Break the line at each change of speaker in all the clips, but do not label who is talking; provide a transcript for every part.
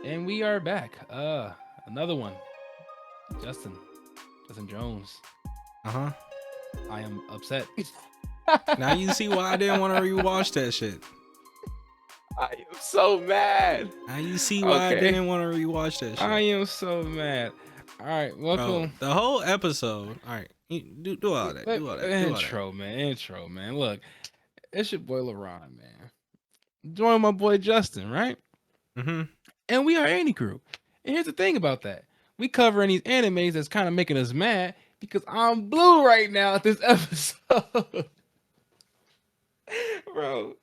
And we are back. Another one. Justin. Justin Jones.
Uh-huh.
I am upset.
Now you see why I didn't want to rewatch that shit.
I am so mad.
Now you see why I
Okay.
didn't want to rewatch that
I
shit.
am so mad. All right,
Bro,
welcome.
the whole episode. All right. Do all that. Do all that. Do all that.
Intro, man. Look, it's your boy LaRon, man. Join my boy Justin, right?
Mm-hmm.
And we are Andy Crew. And here's the thing about that. We covering these animes that's kind of making us mad because I'm blue right now at this episode. Bro,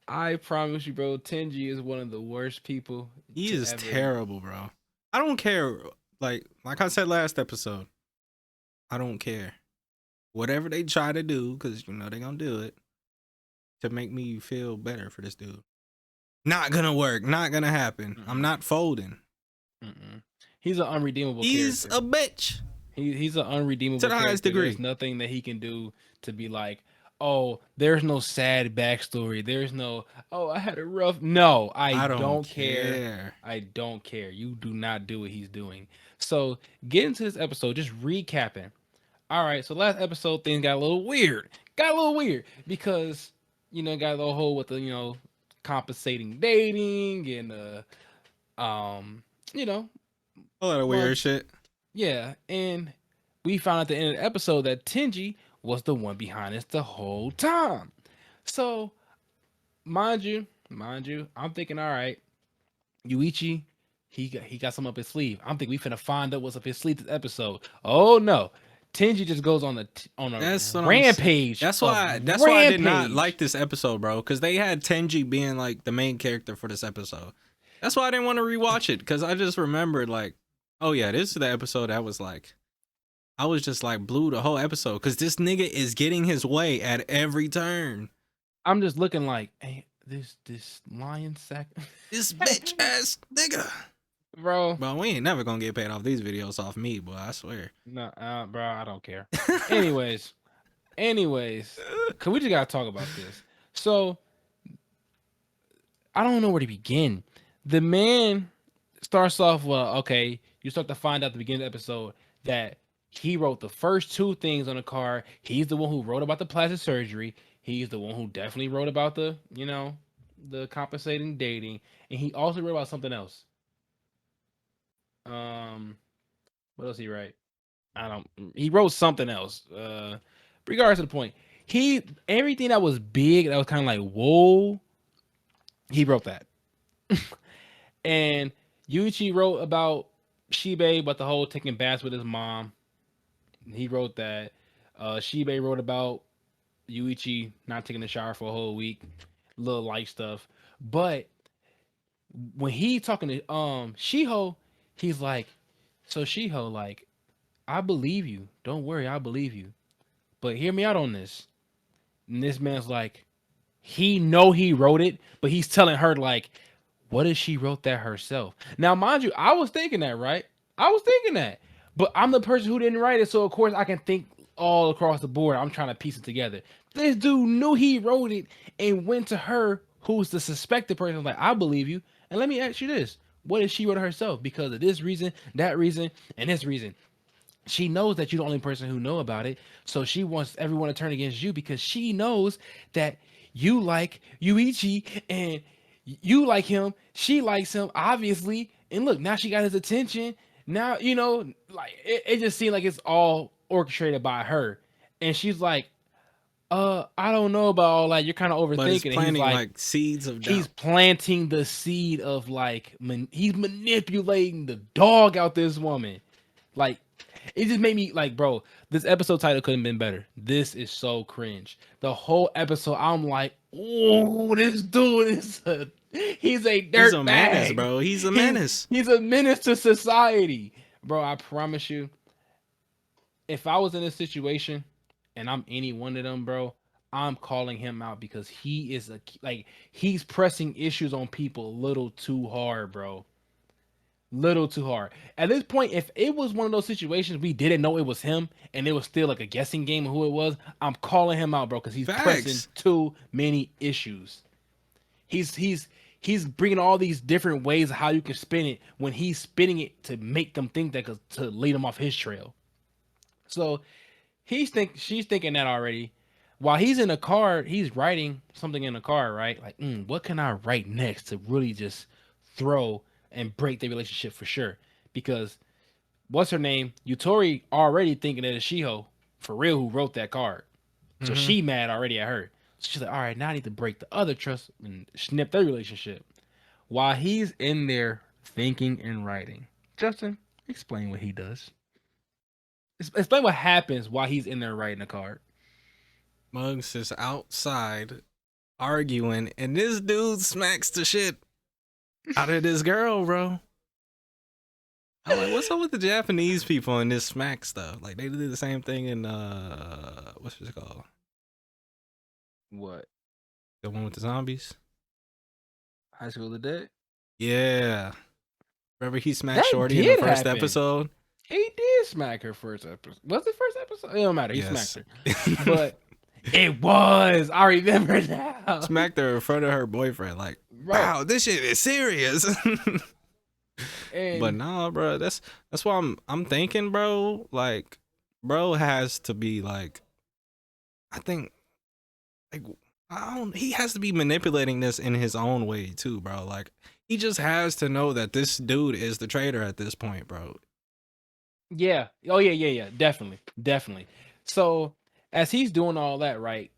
I promise you, bro, Tenji is one of the worst people
He
to
is
ever.
terrible, bro. I don't care. Like I said last episode, I don't care. Whatever they try to do, because you know they're gonna do it to make me feel better for this dude. Not gonna work. Not gonna happen. I'm not folding.
He's an unredeemable
He's
character.
a bitch.
He's an unredeemable
To the
character.
highest degree.
There's nothing that he can do to be like, oh, there's no sad backstory. There's no, oh, I had a rough. No, I don't care. I don't care. You do not do what he's doing. So get into this episode, just recapping. All right, so last episode things got a little weird. Got a little weird because got a little whole with the compensating dating and you know
A lot of weird shit.
yeah, and we found at the end of the episode that Tenji was the one behind this the whole time. So, mind you, I'm thinking, all right, Yuichi, he got something up his sleeve. I'm thinking we finna find out what's up his sleeve this episode. Oh no, Tenji just goes on a rampage.
That's why I did not like this episode, bro, because they had Tenji being like the main character for this episode. That's why I didn't want to rewatch it, because I just remembered like, oh yeah, this is the episode that was like, I was just like blew the whole episode because this nigga is getting his way at every turn.
I'm just looking like, hey, this lion sack,
this bitch ass nigga,
bro.
But we ain't never gonna get paid off these videos off me, boy. I swear.
No, bro, I don't care. Anyways, cause we just gotta talk about this. So I don't know where to begin. The man starts off well. Okay, you start to find out at the beginning of the episode that he wrote the first two things on the card. He's the one who wrote about the plastic surgery. He's the one who definitely wrote about the the compensating dating, and he also wrote about something else. What else he write? I don't. He wrote something else. Regardless of the point, everything that was big, that was kind of like whoa. He wrote that, and Yuichi wrote about Shibe, but the whole taking baths with his mom. He wrote that. Shibe wrote about Yuichi not taking a shower for a whole week, little light stuff. But when he talking to Shiho, he's like, so Shiho, like, I believe you. Don't worry, I believe you. But hear me out on this. And this man's like, he wrote it, but he's telling her like, what if she wrote that herself? Now, mind you, I was thinking that, right? I was thinking that. But I'm the person who didn't write it, so of course I can think all across the board. I'm trying to piece it together. This dude knew he wrote it and went to her, who's the suspected person, like, I believe you. And let me ask you this. What if she wrote it herself? Because of this reason, that reason, and this reason. She knows that you're the only person who know about it. So she wants everyone to turn against you because she knows that you like Yuichi and you like him. She likes him, obviously. And look, now she got his attention. Now, like it just seemed like it's all orchestrated by her. And she's like, I don't know about all that. You're kind of overthinking.
But it's planting
he's
like seeds of doubt.
He's planting the seed of like, he's manipulating the dog out this woman. Like, it just made me like, bro, this episode title couldn't have been better. This is so cringe. The whole episode, I'm like, oh, this dude he's a dirtbag.
Menace, bro. He's a menace.
He's a menace to society. Bro, I promise you, if I was in this situation and I'm any one of them, bro, I'm calling him out because he is he's pressing issues on people a little too hard, bro. Little too hard. At this point, if it was one of those situations we didn't know it was him and it was still like a guessing game of who it was, I'm calling him out, bro, because he's pressing too many issues. He's he's bringing all these different ways of how you can spin it when he's spinning it to make them think that to lead them off his trail. So she's thinking that already. While he's in the car, he's writing something in the car, right? Like, what can I write next to really just throw and break the relationship for sure? Because what's her name? Yutori already thinking that it's Shiho for real who wrote that card. So
Mm-hmm.
she mad already at her. So she's like, all right, now I need to break the other trust and snip their relationship. While he's in there thinking and writing. Justin, explain what he does. Explain what happens while he's in there writing a card.
Muggs is outside arguing, and this dude smacks the shit out of this girl, bro. I'm like, what's up with the Japanese people and this smack stuff? Like, they did the same thing in what's it called?
What?
The one with the zombies?
High School of the Dead?
Yeah. Remember he smacked
That
Shorty in the
did
first
happen.
episode?
He did smack her first episode. Was it first episode? It don't matter. He
Yes.
smacked her. But it was. I remember now.
Smacked her in front of her boyfriend. Like, wow, this shit is serious. But nah, bro, that's why I'm thinking, bro. Like, bro has to be like, I think, like, he has to be manipulating this in his own way too, bro. Like, he just has to know that this dude is the traitor at this point, bro.
Yeah. Oh yeah. Definitely. So as he's doing all that, right?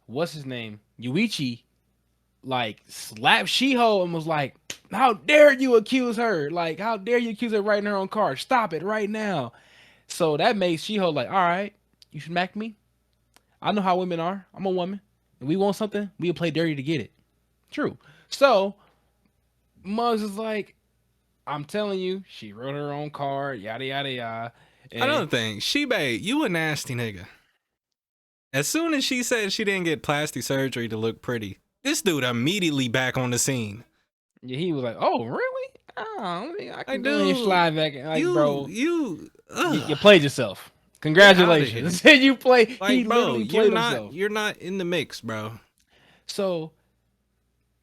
What's his name? Yuichi like slapped Shiho and was like, how dare you accuse her? Like, how dare you accuse her writing her own card? Stop it right now. So that made Shiho like, all right, you smack me. I know how women are. I'm a woman. And we want something, we'll play dirty to get it. True. So Muggs is like, I'm telling you, she wrote her own card, yada yada yada. And
Another thing, Shibe, you a nasty nigga. As soon as she said she didn't get plastic surgery to look pretty, this dude immediately back on the scene.
Yeah, he was like, "Oh, really? Oh, I can
Like,
go ahead and slide back." Like,
you
played yourself. Congratulations, you play.
Like,
he
bro,
literally played himself.
You're not in the mix, bro.
So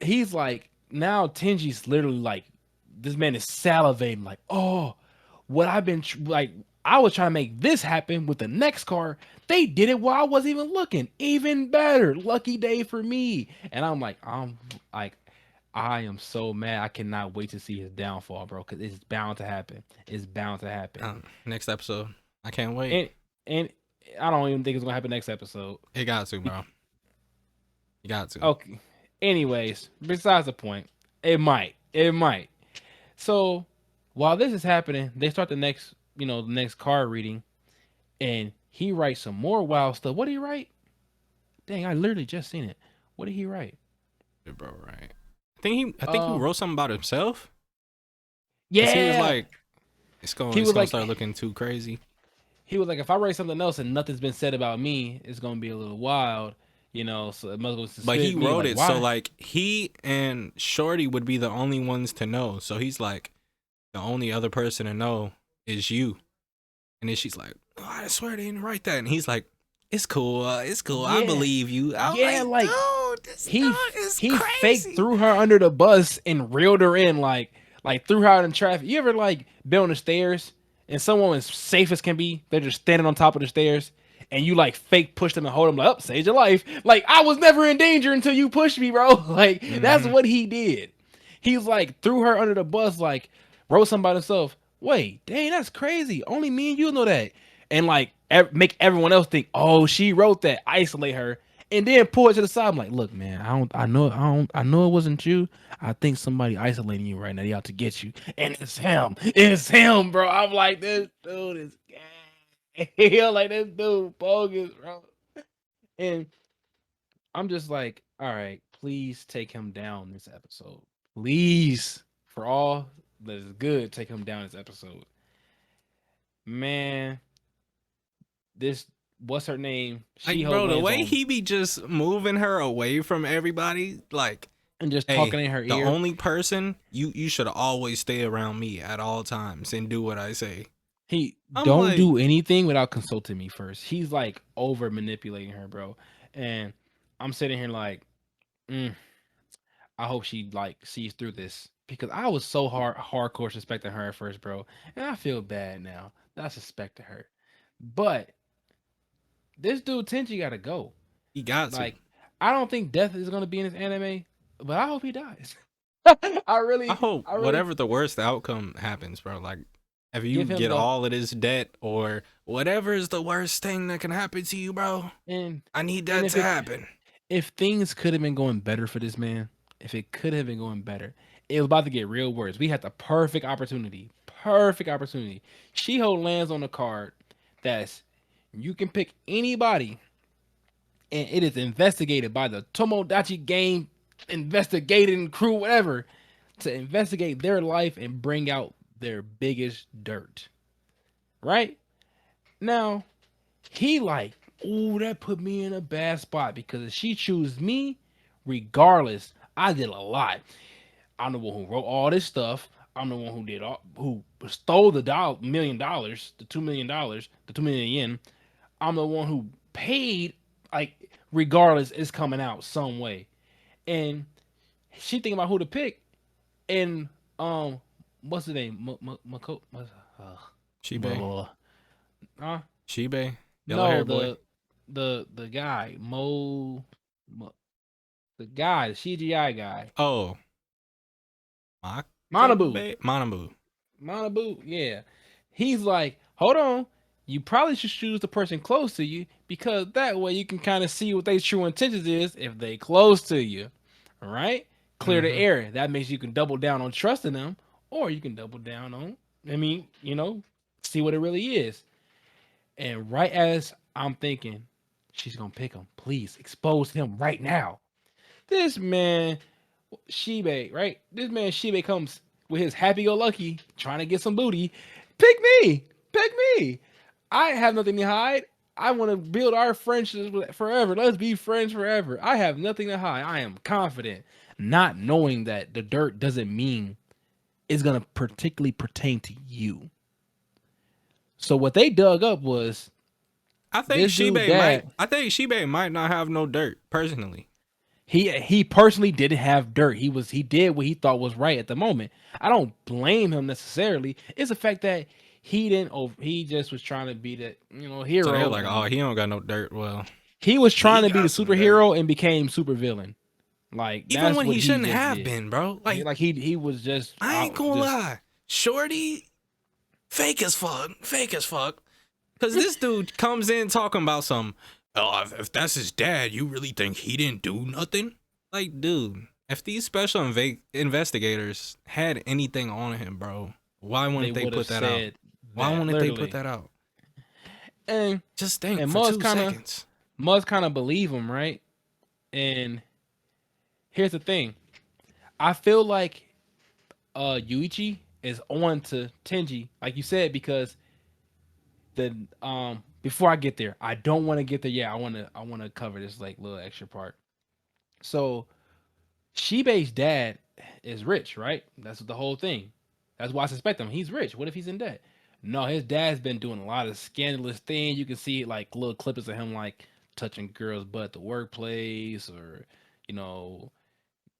he's like, now Tenji's literally like, this man is salivating, like, oh, what I've been like. I was trying to make this happen with the next car. They did it while I wasn't even looking. Even better. Lucky day for me. And I'm like, I am so mad. I cannot wait to see his downfall, bro, because it's bound to happen. It's bound to happen.
Next episode. I can't wait.
And I don't even think it's going to happen next episode.
It got to, bro. You got to.
Okay. Anyways, besides the point, it might. So while this is happening, they start the next card reading, and he writes some more wild stuff. What did he write? Dang, I literally just seen it. What did he write?
Yeah, bro, right. I think he wrote something about himself.
Yeah.
He was like, it's gonna start looking too crazy.
He was like, if I write something else and nothing's been said about me, it's gonna be a little wild, so it must go.
But he wrote
like,
it
why?
so like he and Shorty would be the only ones to know. So he's like, the only other person to know is you. And then she's like, oh, I swear they didn't write that. And he's like, it's cool. Yeah. I believe you. I'm like, dude, this
he
is
he
crazy.
faked threw her under the bus and reeled her in, like threw her out in traffic. You ever like been on the stairs and someone as safe as can be, they're just standing on top of the stairs, and you like fake push them and hold them like, up, saved your life. Like, I was never in danger until you pushed me, bro. Like, that's what he did. He's like threw her under the bus, like wrote something about himself. Wait, dang, that's crazy. Only me and you know that. And like make everyone else think, oh, she wrote that, isolate her, and then pull it to the side. I'm like, look, man, I know it wasn't you. I think somebody isolating you right now. They out to get you, and it's him, bro. I'm like, this dude is gay. Like, this dude bogus, bro. And I'm just like, all right, please take him down this episode, please, for all that is good, take him down this episode, man. This, what's her name?
Like, bro, the way he be just moving her away from everybody, like,
and just talking in her ear.
The only person you should always stay around me at all times and do what I say.
Don't do anything without consulting me first. He's like over manipulating her, bro. And I'm sitting here like, I hope she like sees through this because I was so hardcore suspecting her at first, bro, and I feel bad now that I suspected her. But this dude Tenchi got to go.
He got to.
Like, I don't think death is gonna be in this anime, but I hope he dies. I
I
really,
hope
I really
whatever the worst outcome happens, bro. Like, if you
give him
get
the
all of this debt or whatever is the worst thing that can happen to you, bro,
and
I need
and
that to happen.
if things could have been going better for this man, if it could have been going better, it was about to get real worse. We had the perfect opportunity. Perfect opportunity. She-Hulk lands on a card that's you can pick anybody and it is investigated by the Tomodachi game investigating crew, whatever, to investigate their life and bring out their biggest dirt. Right? Now, he like, ooh, that put me in a bad spot because if she chooses me, regardless, I did a lot. I'm the one who wrote all this stuff. I'm the one who did all who stole the $1 million, the $2 million, the 2 million yen. I'm the one who paid. Like, regardless, it's coming out some way. And she thinking about who to pick. And what's the name? Mako. Blah,
Shibe,
blah, blah.
Shibe, yellow
No,
hair boy.
the guy the guy, the CGI guy,
Oh,
Manabu.
Manabu.
Manabu, yeah. He's like, hold on, you probably should choose the person close to you because that way you can kind of see what their true intentions is if they close to you. All right, clear the
Mm-hmm.
air. That means you can double down on trusting them, or you can double down on, I mean, see what it really is. And right as I'm thinking, she's gonna pick him. Please expose him right now. This man, Shibe, right? This man Shibe comes with his happy-go-lucky, trying to get some booty. Pick me, pick me. I have nothing to hide. I want to build our friendship forever. Let's be friends forever. I have nothing to hide. I am confident, not knowing that the dirt doesn't mean it's gonna particularly pertain to you. So what they dug up was this dude dad.
I think Shibe might not have no dirt personally.
He personally didn't have dirt. He did what he thought was right at the moment. I don't blame him necessarily. It's the fact that he didn't. He just was trying to be the
So they're
hero,
like, oh,
and
he don't got no dirt. Well,
he was trying
he
to be the
got some dirt.
superhero and became super villain. Like
Even
that's
when
what
he
he
shouldn't
just
have
did.
been, bro. Like,
He was just
I ain't
out.
gonna
Just
lie. Shorty, fake as fuck. Fake as fuck. Because this dude comes in talking about some, oh, if that's his dad, you really think he didn't do nothing? Like, dude, if these special investigators had anything on him, bro, why
they
wouldn't they
would have
put that out?
said
Why
that
wouldn't they put
literally,
that out?
and
Just think
and
for 2 seconds.
Muz kind of believe him, right? And here's the thing, I feel like Yuichi is on to Tenji, like you said, because the before I get there, I don't want to get there. Yeah, I wanna cover this like little extra part. So Shibe's dad is rich, right? That's the whole thing. That's why I suspect him. He's rich. What if he's in debt? No, his dad's been doing a lot of scandalous things. You can see like little clips of him like touching girls' butt at the workplace, or you know,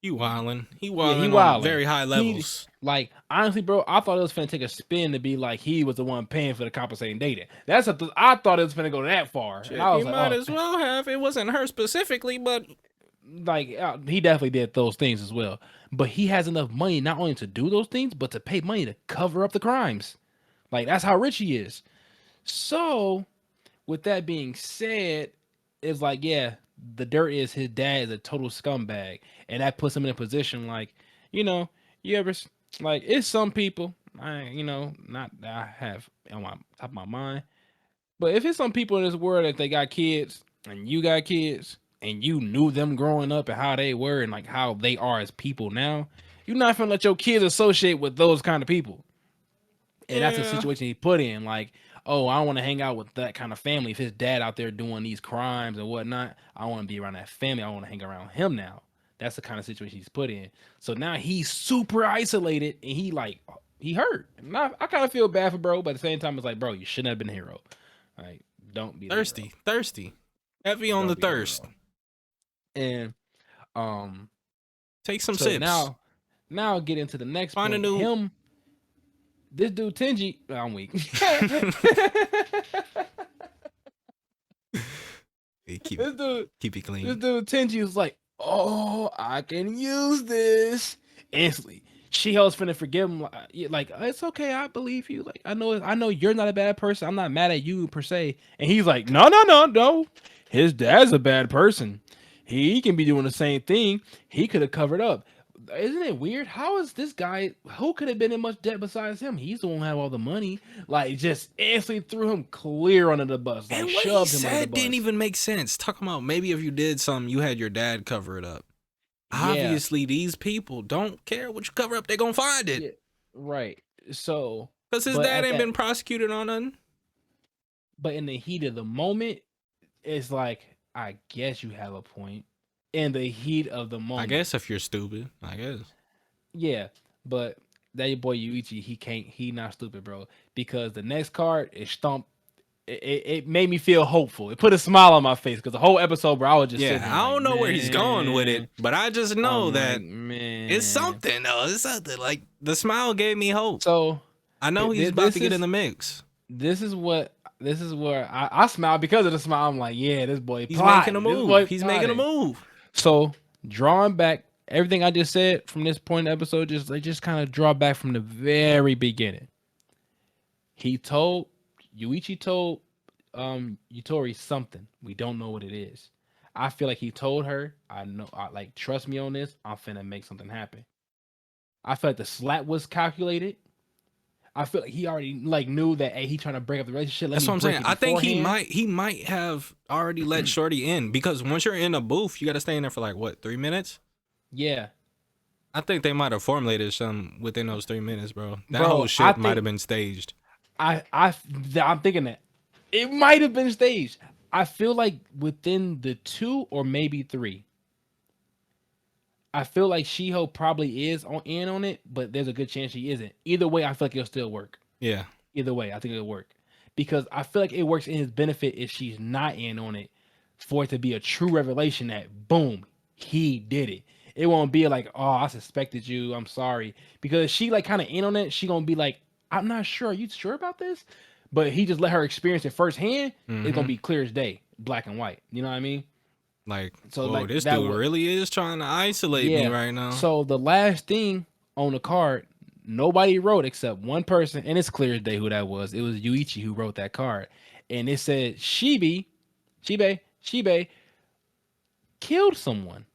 He wildin'. He
yeah, he
wildin' on
wilding.
very high
He
levels.
like honestly, bro. I thought it was finna take a spin to be like he was the one paying for the compensating data. I thought it was finna go that far, and
Shit,
I
he
was like,
might
oh,
as well have. It wasn't her specifically, but
like he definitely did those things as well. But he has enough money not only to do those things, but to pay money to cover up the crimes. Like that's how rich he is. So, with that being said, it's like, yeah, the dirt is his dad is a total scumbag, and that puts him in a position like, you know, you ever like it's some people not that I have on my top of my mind, but if it's some people in this world that they got kids and you got kids and you knew them growing up and how they were and like how they are as people now, you're not gonna let your kids associate with those kind of people. And that's the
yeah.
situation he put in. Like, oh, I don't want to hang out with that kind of family. If his dad out there doing these crimes and whatnot, I want to be around that family. I want to hang around him now. That's the kind of situation he's put in. So now he's super isolated and he hurt. And I kind of feel bad for bro, but at the same time, it's like, bro, you shouldn't have been a hero. Like, don't be the hero.
Thirsty. Heavy on the
Don't be the
thirst.
hero. And um
Take some
So
sips.
now get into the next
Find a
point.
new.
This dude Tenji, I'm weak.
Hey, keep
this dude,
keep it
this
clean.
dude Tenji was like, "Oh, I can use this instantly." She-Hulk's finna forgive him, like it's okay, I believe you. Like I know you're not a bad person. I'm not mad at you per se. And he's like, "No, no, no, no. His dad's a bad person. He can be doing the same thing. He could have covered up." Isn't it weird? How is this guy? Who could have been in much debt besides him? He's the one who had all the money. Like, just instantly threw him clear under the bus, like
And what he
shoved him under the
said didn't
bus.
even make sense. Talking about maybe if you did something, you had your dad cover it up.
Yeah,
Obviously, these people don't care what you cover up. They're going to find it.
yeah, right. So,
Because his
but
dad
at
ain't
that,
been prosecuted on nothing.
but in the heat of the moment, it's like, I guess you have a point. In the heat of the
I
moment,
guess if you're stupid, I guess.
yeah. But that your boy Yuichi, he not stupid, bro. Because the next card is Stump. It made me feel hopeful. It put a smile on my face because the whole episode, bro, I was just
Yeah,
sitting here
I
like,
don't know where he's going with it,
man.
but I just know
I'm like,
that it's
man.
something, though. It's something. Like, the smile gave me hope.
So
I know he's about
this
to get in
is
the mix.
this is what this is where I smile because of the smile. I'm like, yeah, this boy
He's making a
plotting. This
move.
boy
He's making a
plotting.
move.
So drawing back everything I just said from this point in the episode, just kind of draw back from the very beginning. He told Yuichi told Yutori something. We don't know what it is. I feel like he told her, I know, like, trust me on this. I'm finna make something happen. I feel like the slap was calculated. I feel like he already like knew that, hey, he trying to break up the relationship. Let
That's
me
what I'm
break
saying.
it
I think
beforehand.
he might have already let Shorty in because once you're in a booth, you got to stay in there for like what 3 minutes.
Yeah,
I think they might have formulated some within those 3 minutes, bro. That whole
bro. I
shit might have
think
been staged.
I'm thinking that it might have been staged. I feel like within the 2 or maybe 3, I feel like Shiho probably is on in on it, but there's a good chance she isn't. Either way, I feel like it'll still work.
Yeah,
Either way, I think it'll work because I feel like it works in his benefit if she's not in on it, for it to be a true revelation that boom, he did it. It won't be like, oh, I suspected you. I'm sorry, because she like kind of in on it. She gonna be like, I'm not sure. Are you sure about this? But he just let her experience it firsthand. It's gonna
mm-hmm.
be clear as day, black and white. You know what I mean?
Like,
So
whoa,
like
this
that
dude
would,
really is trying to isolate me
yeah.
right now.
So the last thing on the card, nobody wrote except one person, and it's clear as day who that was. It was Yuichi who wrote that card, and it said Shibe killed someone,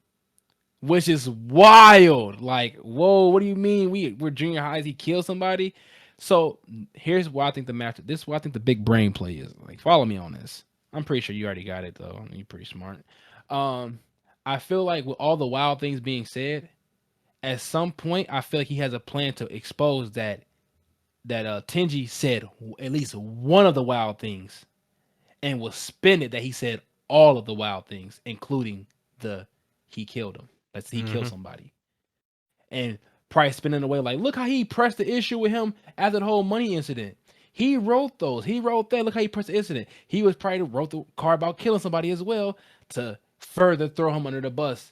which is wild. Like, whoa, what do you mean? We're junior highs. He killed somebody. So here's why I think the master. This is why I think the big brain play is. Like, follow me on this. I'm pretty sure you already got it though. You're pretty smart. Um, I feel like with all the wild things being said, at some point, I feel like he has a plan to expose that Tenji said at least one of the wild things, and will spin it that he said all of the wild things, including the he killed him. Let's he killed
Mm-hmm.
somebody, and Price spinning away like, look how he pressed the issue with him after the whole money incident. He wrote those. He wrote that. Look how he pressed the incident. He was probably wrote the card about killing somebody as well to further throw him under the bus.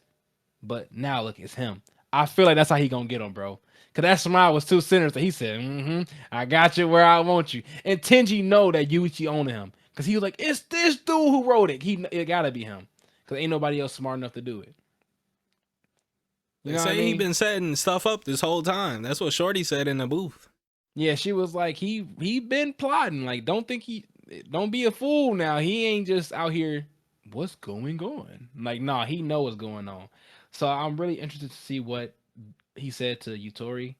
But now look, it's him. I feel like that's how he gonna get him, bro. Cause that smile was too sinister. He said, I got you where I want you. And Tenji know that Yuichi owned him. Cause he was like, it's this dude who wrote it. It gotta be him. Cause ain't nobody else smart enough to do it. You
They
know what I
say he
mean?
been setting stuff up this whole time. That's what Shorty said in the booth.
Yeah, she was like, he been plotting. Like, don't be a fool now. He ain't just out here, what's going on? Like, nah, he know what's going on. So I'm really interested to see what he said to Yutori.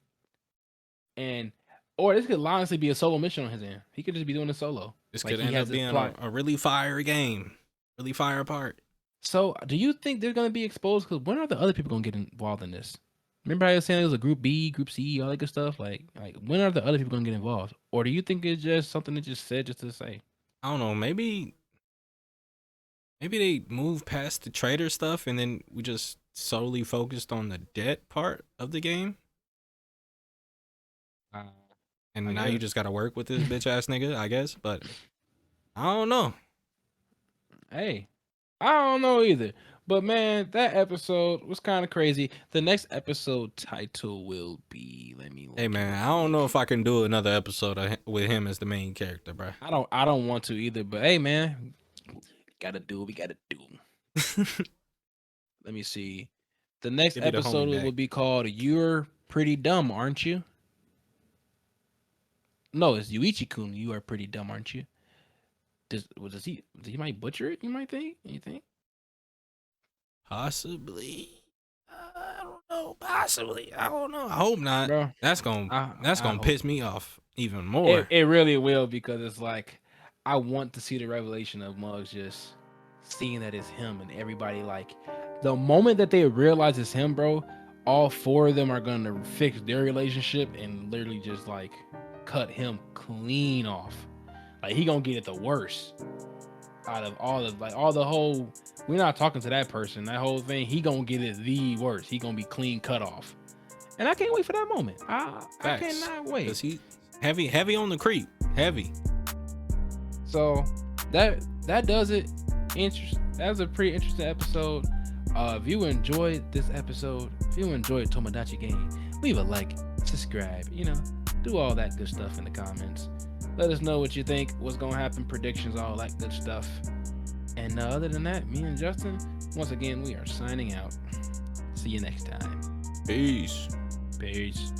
And or this could honestly be a solo mission on his end. He could just be doing it solo.
This
Like
could
he
end
has
up
this
being
plot.
a really fire game, really fire part.
So do you think they're gonna be exposed? Because when are the other people gonna get involved in this? Remember how I was saying it was a group B, group C, all that good stuff? Like when are the other people gonna get involved? Or do you think it's just something that just said just to say?
I don't know. Maybe they moved past the trader stuff and then we just solely focused on the debt part of the game.
Uh, I
And now you
guess.
just gotta work with this bitch ass nigga, I guess. But I don't know.
Hey, I don't know either. But man, that episode was kind of crazy. The next episode title will be. Let me.
Hey man, I don't know if I can do another episode with him as the main character, bro.
I don't want to either. But hey, man, gotta do what we gotta do. Let me see. The next episode will be called "You're Pretty Dumb, Aren't You?" No, it's Yuichi-kun. You are pretty dumb, aren't you? Does he might butcher it? You might think. You think?
Possibly. I don't know. Possibly. I don't know. I hope not. Bro, that's gonna piss me off even more.
It really will, because it's like I want to see the revelation of Muggs just seeing that it's him, and everybody, like, the moment that they realize it's him, bro, all four of them are gonna fix their relationship and literally just like cut him clean off. Like, he gonna get it the worst out of all of, like, all the whole, we're not talking to that person, that whole thing, he gonna get it the worst. He gonna be clean cut off. And I can't wait for that moment. I cannot wait.
Because he heavy on the creep. Heavy.
So that does it. That was a pretty interesting episode. If you enjoyed this episode, if you enjoyed Tomodachi Game, leave a like, subscribe, do all that good stuff in the comments. Let us know what you think, what's gonna happen, predictions, all that good stuff. And other than that, me and Justin, once again, we are signing out. See you next time.
Peace.
Peace.